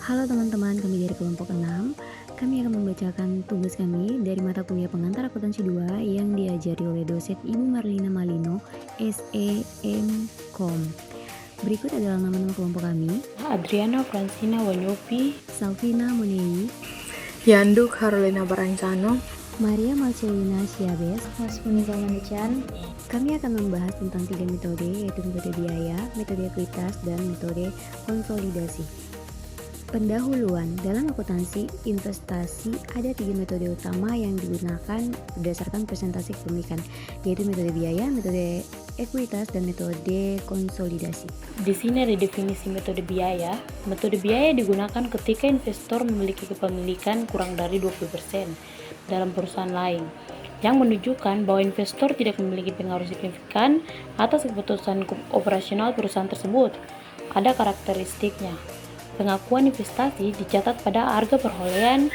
Halo teman-teman, kami dari kelompok 6. Kami akan membacakan tugas kami dari mata kuliah pengantar akuntansi 2 yang diajari oleh dosen Ibu Marlina Malino, SEMKOM. Berikut adalah nama-nama kelompok kami: Adriana Francina Wanyopi, Salvina Monei, Yanduk Harolina Barancano, Maria Marcelina Siabes, Hasbunika Mandecan. Kami akan membahas tentang 3 metode, yaitu metode biaya, metode ekuitas, dan metode konsolidasi. Pendahuluan dalam akuntansi investasi ada 3 metode utama yang digunakan berdasarkan presentasi kepemilikan, yaitu metode biaya, metode ekuitas, dan metode konsolidasi. Di sini ada definisi metode biaya. Metode biaya digunakan ketika investor memiliki kepemilikan kurang dari 20% dalam perusahaan lain, yang menunjukkan bahwa investor tidak memiliki pengaruh signifikan atas keputusan operasional perusahaan tersebut. Ada karakteristiknya. Pengakuan investasi dicatat pada harga perolehan.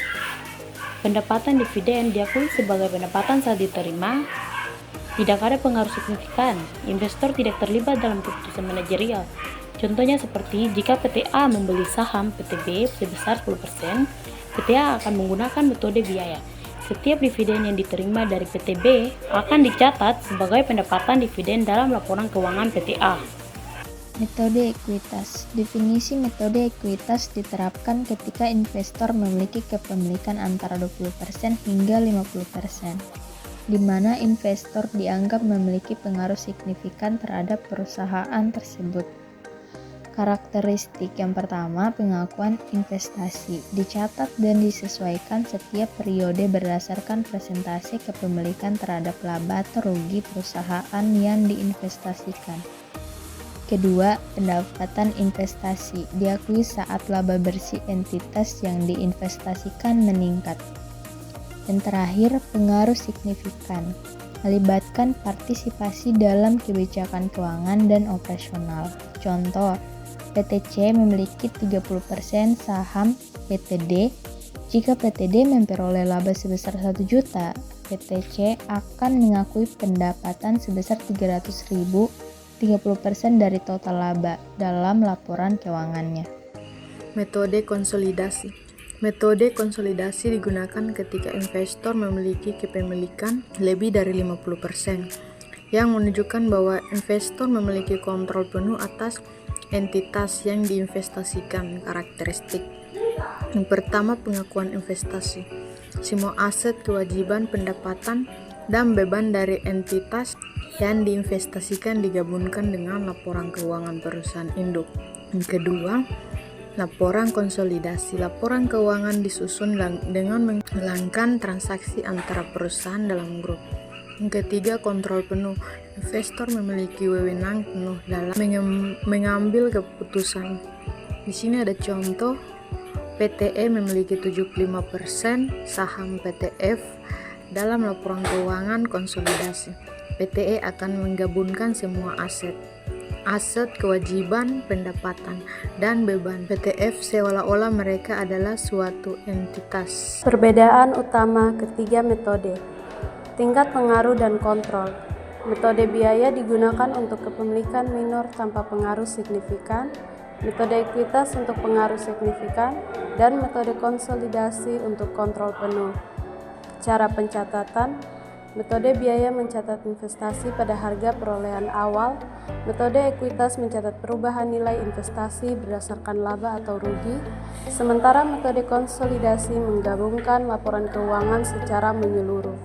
Pendapatan dividen diakui sebagai pendapatan saat diterima. Tidak ada pengaruh signifikan. Investor tidak terlibat dalam keputusan manajerial. Contohnya seperti jika PT A membeli saham PT B sebesar 10%, PT A akan menggunakan metode biaya. Setiap dividen yang diterima dari PT B akan dicatat sebagai pendapatan dividen dalam laporan keuangan PT A. Metode ekuitas. Definisi metode ekuitas diterapkan ketika investor memiliki kepemilikan antara 20% hingga 50%, di mana investor dianggap memiliki pengaruh signifikan terhadap perusahaan tersebut. Karakteristik yang pertama, pengakuan investasi dicatat dan disesuaikan setiap periode berdasarkan presentasi kepemilikan terhadap laba atau rugi perusahaan yang diinvestasikan. Kedua, pendapatan investasi diakui saat laba bersih entitas yang diinvestasikan meningkat. Dan terakhir, pengaruh signifikan melibatkan partisipasi dalam kebijakan keuangan dan operasional. Contoh, PT C memiliki 30% saham PT D. Jika PT D memperoleh laba sebesar 1 juta, PT C akan mengakui pendapatan sebesar 300.000, 30% dari total laba dalam laporan keuangannya. metode konsolidasi. Metode konsolidasi digunakan ketika investor memiliki kepemilikan lebih dari 50%, yang menunjukkan bahwa investor memiliki kontrol penuh atas entitas yang diinvestasikan. Karakteristik yang pertama, pengakuan investasi. Semua aset, kewajiban, pendapatan, dan beban dari entitas yang diinvestasikan digabungkan dengan laporan keuangan perusahaan induk. Yang kedua, laporan konsolidasi. Laporan keuangan disusun dengan menghilangkan transaksi antara perusahaan dalam grup. Yang ketiga, kontrol penuh. Investor memiliki wewenang penuh dalam mengambil keputusan. Di sini ada contoh, PT E memiliki 75% saham PT F. Dalam laporan keuangan konsolidasi, PT E akan menggabungkan semua aset, kewajiban, pendapatan, dan beban PT F seolah-olah mereka adalah suatu entitas. Perbedaan utama ketiga metode. Tingkat pengaruh dan kontrol. Metode biaya digunakan untuk kepemilikan minor tanpa pengaruh signifikan, metode ekuitas untuk pengaruh signifikan, dan metode konsolidasi untuk kontrol penuh. Cara pencatatan. Metode biaya mencatat investasi pada harga perolehan awal. Metode ekuitas mencatat perubahan nilai investasi berdasarkan laba atau rugi. Sementara metode konsolidasi menggabungkan laporan keuangan secara menyeluruh.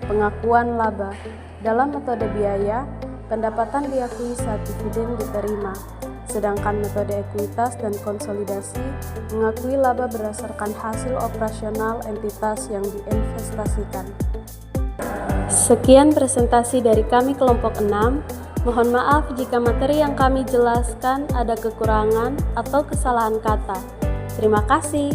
Pengakuan laba. Dalam metode biaya, pendapatan diakui saat dividen diterima. Sedangkan metode ekuitas dan konsolidasi mengakui laba berdasarkan hasil operasional entitas yang diinvestasikan. Sekian presentasi dari kami kelompok 6. Mohon maaf jika materi yang kami jelaskan ada kekurangan atau kesalahan kata. Terima kasih.